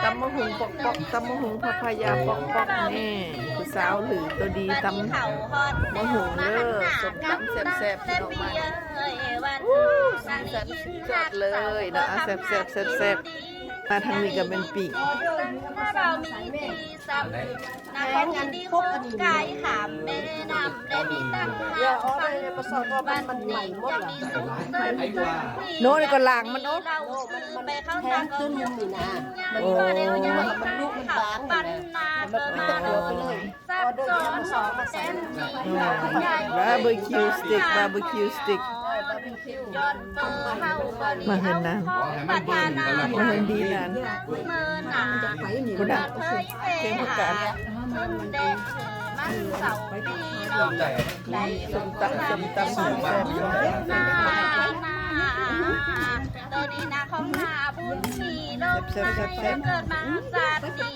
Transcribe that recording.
ตำมะหุงปอกปอกตำมะหุงพัพยาปอกปอกนี่ผู้สาวหรือตัวดีตำมะหุงเด้อสมตำแซ่บๆพี่น้องมาสีสันสุดยอดเลยนะแซ่บมาทางนี้ก็เป็นปีกเรามีดีสับน้ำแข็งอันดีครบกายขามแม่น้ำและมีตั้งน้ำฟังบ้านมันใหญ่หมดมีสุขเติมโน่นก็ล้างมันโน่มันไปเข้าทางขึ้นนี่นะมันก็เดี๋ยวยังมันลูกมันบางปันนาเกิดมาซับซ้อนเต้นบาร์บีคิวสติ๊กมาเห็นนะมาเห็นดีนานคุณอ่ะเก่งประกาศสมตำแซ่บตัวนี้นะของหน้าบุญมีโลกเกิดมาศาสตร์